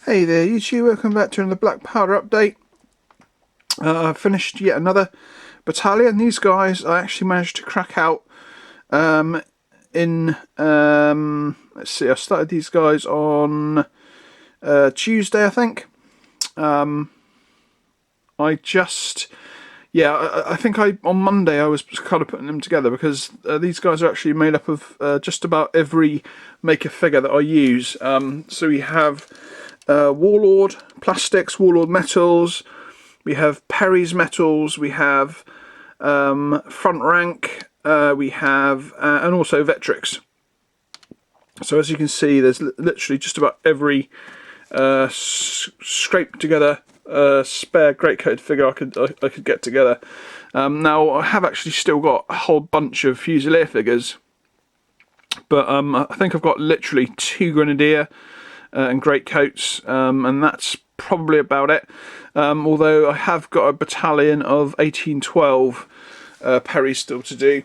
Hey there YouTube, welcome back to another Black Powder update. I finished yet another battalion. These guys I actually managed to crack out let's see, I started these guys on Tuesday, I think. I think on Monday I was kind of putting them together because these guys are actually made up of just about every maker figure that I use. So we have Warlord plastics, Warlord metals, we have Perry's metals, we have Front Rank, we have and also Victrix. So as you can see, there's literally just about every scraped together spare great coated figure I could get together. Now I have actually still got a whole bunch of Fusilier figures, but I think I've got literally 2 Grenadier and great coats, and that's probably about it. Although I have got a battalion of 1812 Perry still to do,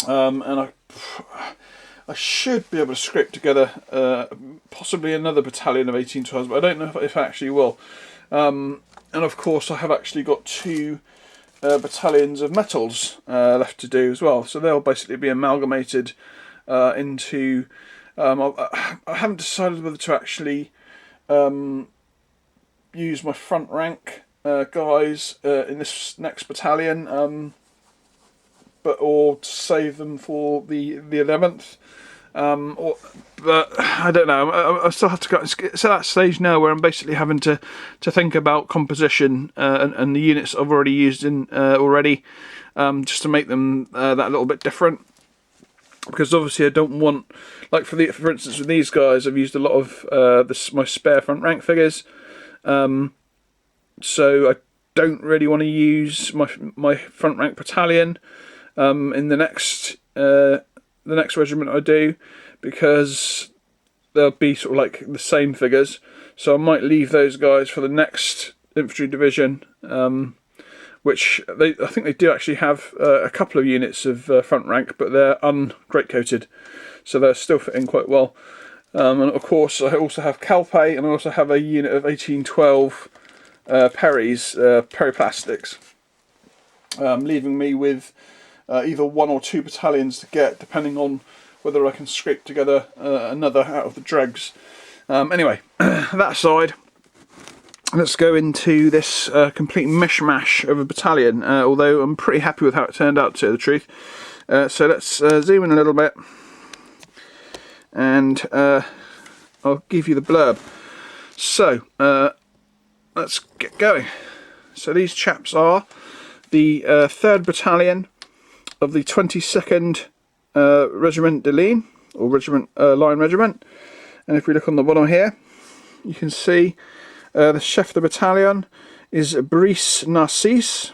and I should be able to scrape together possibly another battalion of 1812s, but I don't know if I actually will. And of course I have actually got 2 battalions of metals left to do as well, so they'll basically be amalgamated into I haven't decided whether to actually use my Front Rank guys in this next battalion, or to save them for the 11th. But I don't know. I still have to go. It's at that stage now where I'm basically having to think about composition and the units I've already used in already, just to make them that little bit different. Because obviously I don't want, like for instance with these guys, I've used a lot of my spare Front Rank figures, so I don't really want to use my Front Rank battalion in the next regiment I do, because they'll be sort of like the same figures. So I might leave those guys for the next infantry division, which I think they do actually have a couple of units of Front Rank, but they're un-great coated, so they're still fitting quite well. And of course I also have Calpe, and I also have a unit of 1812 Perry's Perry plastics, leaving me with either 1 or 2 battalions to get, depending on whether I can scrape together another out of the dregs. Anyway, that aside, let's go into this complete mishmash of a battalion, although I'm pretty happy with how it turned out, to tell the truth. So let's zoom in a little bit, and I'll give you the blurb. So let's get going. So these chaps are the 3rd Battalion of the 22nd Regiment de Ligne, or Line Regiment. And if we look on the bottom here, you can see the chef of the battalion is Brice Narcisse,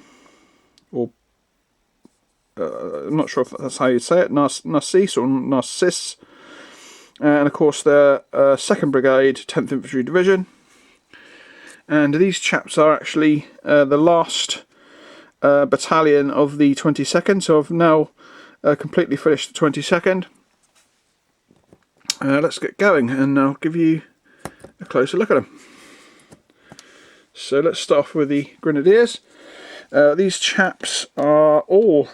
or I'm not sure if that's how you say it, Narcisse or Narcisse. And of course they're 2nd Brigade, 10th Infantry Division. And these chaps are actually the last battalion of the 22nd, so I've now completely finished the 22nd. Let's get going and I'll give you a closer look at them. So let's start off with the Grenadiers. These chaps are all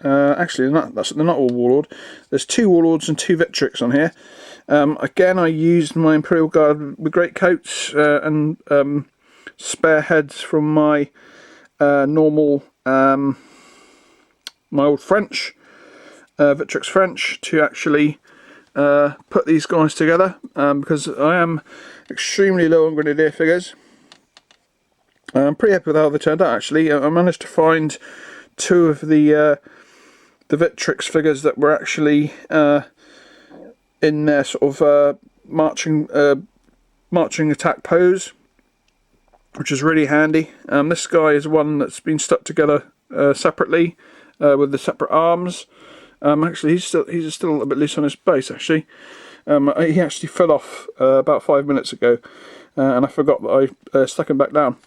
actually they're not all Warlord. There's 2 Warlords and 2 Victrix on here. Again, I used my Imperial Guard with great coats and spare heads from my normal my old French Victrix French to actually put these guys together, because I am extremely low on Grenadier figures. I'm pretty happy with how they turned out, actually. I managed to find 2 of the Victrix figures that were actually in their sort of marching attack pose, which is really handy. This guy is one that's been stuck together separately with the separate arms. Actually, he's still a little bit loose on his base. Actually, he actually fell off about 5 minutes ago, and I forgot that I stuck him back down.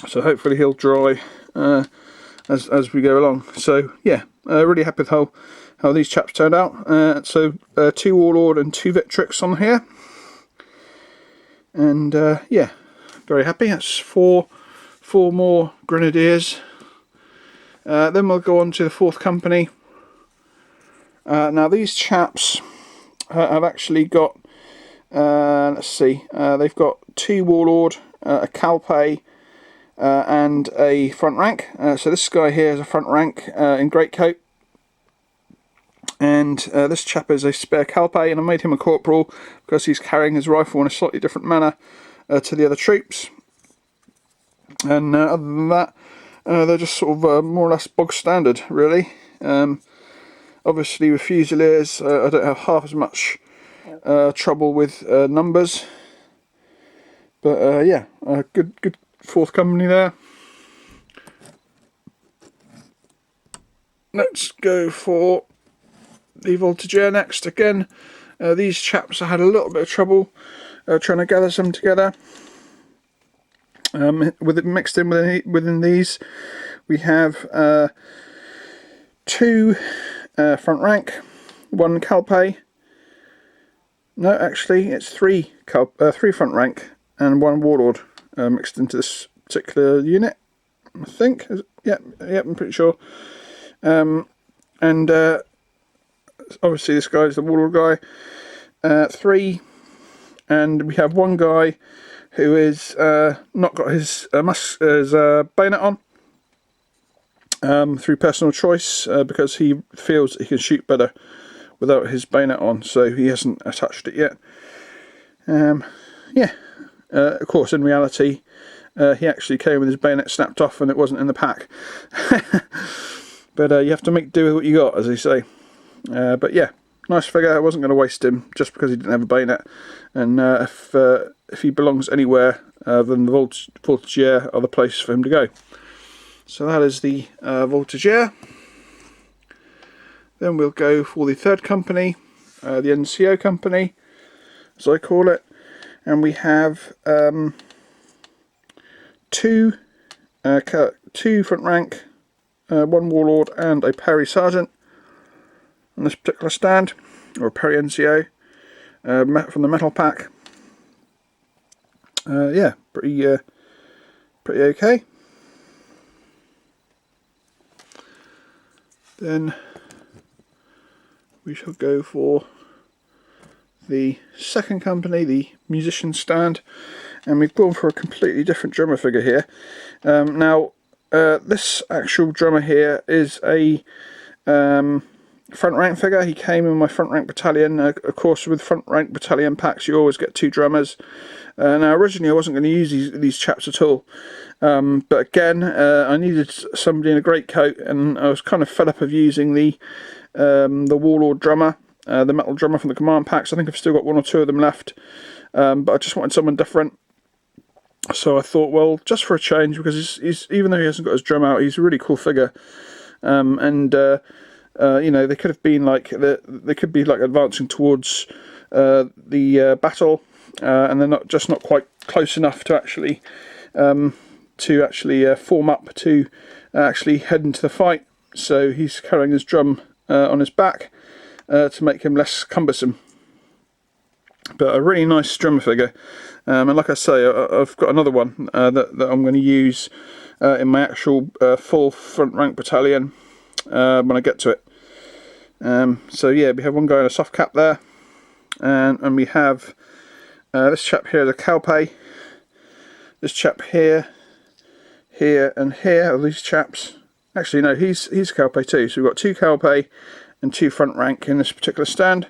So hopefully he'll dry as we go along. So yeah, really happy with how these chaps turned out. So 2 Warlord and 2 Victrix on here. And yeah, very happy. That's four more Grenadiers. Then we'll go on to the 4th Company. Now these chaps have actually got, let's see, they've got 2 Warlord, a Calpe, and a front rank. So this guy here is a front rank in greatcoat, and this chap is a spare Calpe, and I made him a corporal because he's carrying his rifle in a slightly different manner to the other troops. And other than that, they're just sort of more or less bog standard, really. Obviously with Fusiliers, I don't have half as much trouble with numbers, but yeah, good 4th Company there. Let's go for the Voltigeur next. Again, these chaps I had a little bit of trouble trying to gather some together. With it mixed in within these, we have 2 front rank, 1 Calpe. No, actually, it's 3 front rank and 1 Warlord mixed into this particular unit. I think. Yep, I'm pretty sure. And obviously, this guy is the Warlord guy. 3, and we have 1 guy who is not got his bayonet on through personal choice because he feels that he can shoot better without his bayonet on, so he hasn't attached it yet. Yeah, of course, in reality, he actually came with his bayonet snapped off and it wasn't in the pack. But you have to make do with what you got, as they say. But yeah, nice figure. I wasn't going to waste him just because he didn't have a bayonet. And if he belongs anywhere, then the Voltigeur are the place for him to go. So that is the Voltigeur. Then we'll go for the 3rd Company, the NCO Company, as I call it. And we have 2 front rank, 1 Warlord and a Perry Sergeant on this particular stand, or a Perry NCO from the metal pack. Yeah, pretty okay. Then we shall go for the 2nd Company, the musician stand, and we've gone for a completely different drummer figure here. Now this actual drummer here is a front rank figure. He came in my front rank battalion. Of course, with front rank battalion packs you always get 2 drummers. Now originally I wasn't going to use these chaps at all, but again I needed somebody in a great coat, and I was kind of fed up of using the Warlord drummer, the metal drummer from the command packs. I think I've still got 1 or 2 of them left, but I just wanted someone different. So I thought, well, just for a change, because he's even though he hasn't got his drum out, he's a really cool figure, and you know, they could have been like they could be like advancing towards the battle, and they're not quite close enough to actually form up to actually head into the fight. So he's carrying his drum on his back to make him less cumbersome. But a really nice drummer figure, and like I say, I've got another one that I'm going to use in my actual full front rank battalion when I get to it. So yeah, we have 1 guy in a soft cap there, and we have this chap here, the Calpe. This chap here, and here are these chaps. Actually, no, he's Calpe too. So we've got 2 Calpe and 2 front rank in this particular stand.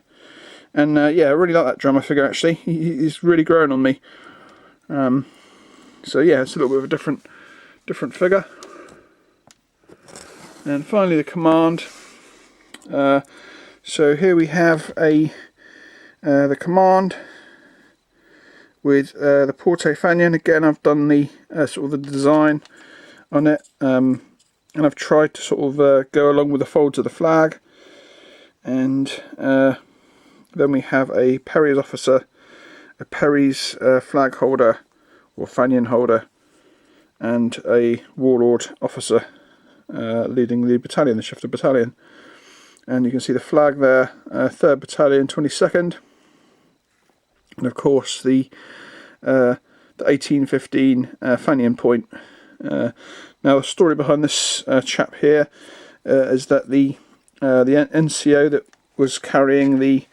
And yeah, I really like that drummer figure. Actually, he's really grown on me. So yeah, it's a little bit of a different figure. And finally, the command. So here we have the command with the Porte Fanion. Again, I've done the sort of the design on it, and I've tried to sort of go along with the folds of the flag. And then we have a Perry's officer, a Perry's flag holder or Fanion holder, and a Warlord officer leading the battalion, the shifter battalion. And you can see the flag there, 3rd Battalion, 22nd. And of course the the 1815 Fanion point. Now, the story behind this chap here is that the NCO that was carrying the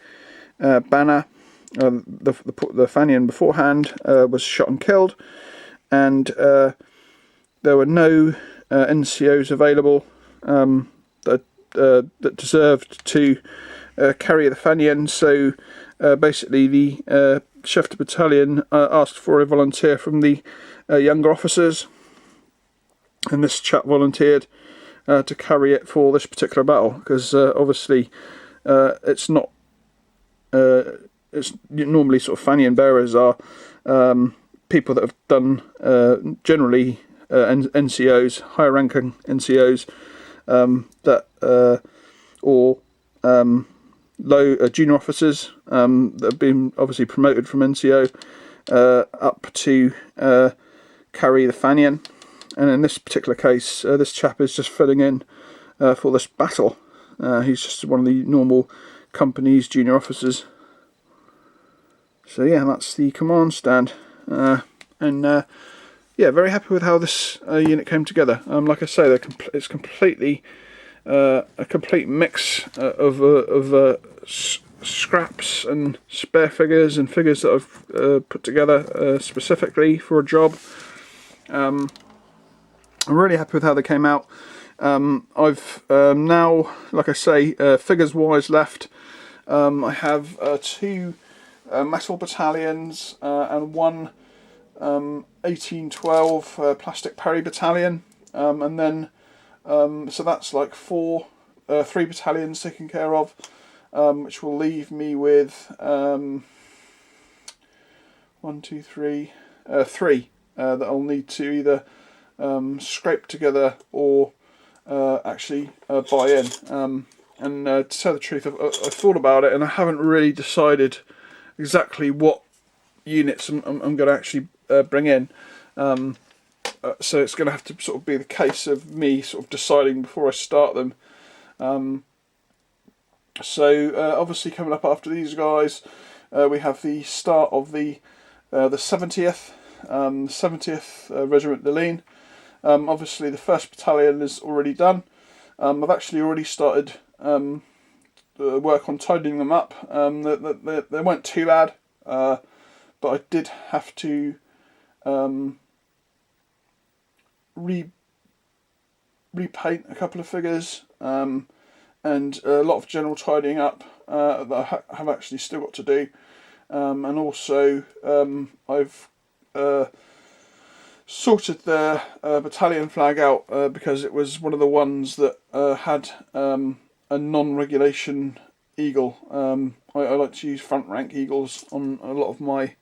banner, the Fanion beforehand, was shot and killed, and there were no NCOs available that deserved to carry the Fanion, so basically the Shefter Battalion asked for a volunteer from the younger officers, and this chap volunteered to carry it for this particular battle, because obviously it's not it's normally sort of Fanion bearers are people that have done generally NCOs, higher ranking NCOs, that or low junior officers that have been obviously promoted from NCO up to carry the Fanion. And in this particular case, this chap is just filling in for this battle. He's just one of the normal company's junior officers. So yeah, that's the command stand, and yeah, very happy with how this unit came together. Like I say, it's completely a complete mix of scraps and spare figures and figures that I've put together specifically for a job. I'm really happy with how they came out. I've now, like I say, figures wise left. I have 2 metal battalions and 1 1812 plastic Perry battalion, and then so that's like 3 battalions taken care of, which will leave me with 1, 2, 3 that I'll need to either scrape together or actually buy in. And to tell the truth, I've thought about it and I haven't really decided exactly what units I'm going to actually bring in. So it's going to have to sort of be the case of me sort of deciding before I start them. So obviously coming up after these guys, we have the start of the 70th, 70th Regiment Ligne. Obviously the 1st Battalion is already done. I've actually already started work on tidying them up. They weren't too bad, but I did have to repaint a couple of figures, and a lot of general tidying up that I have actually still got to do, and also I've sorted the battalion flag out because it was one of the ones that had a non-regulation eagle. I like to use front rank eagles on a lot of my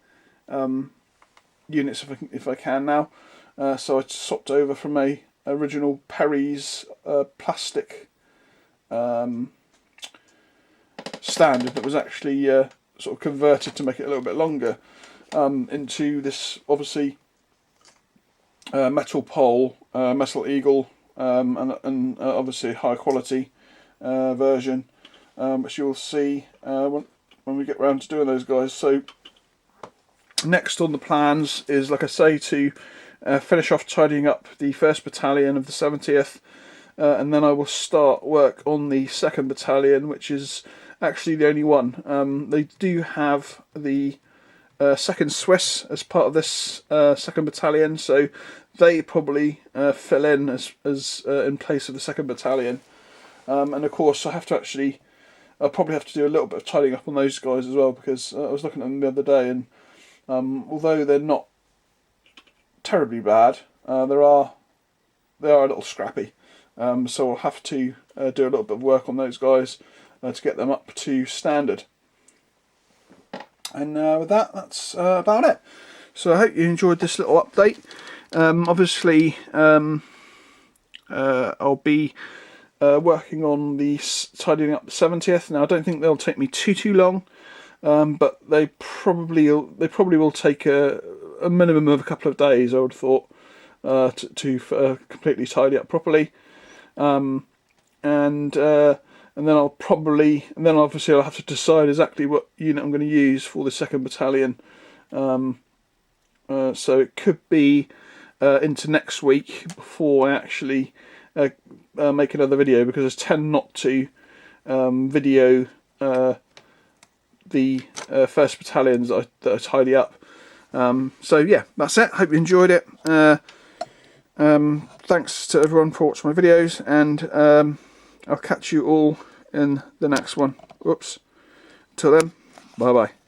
units if I can now. So I swapped over from a original Perry's plastic standard that was actually sort of converted to make it a little bit longer into this obviously metal pole, metal eagle, and obviously high quality version, which you'll see when we get round to doing those guys. So next on the plans is, like I say, to finish off tidying up the 1st Battalion of the 70th, and then I will start work on the 2nd Battalion, which is actually the only one. They do have the 2nd Swiss as part of this 2nd Battalion, so they probably fill in as in place of the 2nd Battalion. And of course I'll probably have to do a little bit of tidying up on those guys as well, because I was looking at them the other day, and although they're not terribly bad, they are a little scrappy. So I'll have to do a little bit of work on those guys to get them up to standard. And with that, that's about it. So I hope you enjoyed this little update. Obviously, I'll be working on the tidying up the 70th. Now I don't think they'll take me too long, but they probably will take a minimum of a couple of days, I would have thought, to completely tidy up properly. And then obviously I'll have to decide exactly what unit I'm going to use for the 2nd Battalion. so it could be into next week before I actually make another video, because I tend not to video the first battalions that I tidy up. So yeah, that's it. Hope you enjoyed it. Thanks to everyone for watching my videos, and I'll catch you all in the next one. Whoops. Till then, bye bye.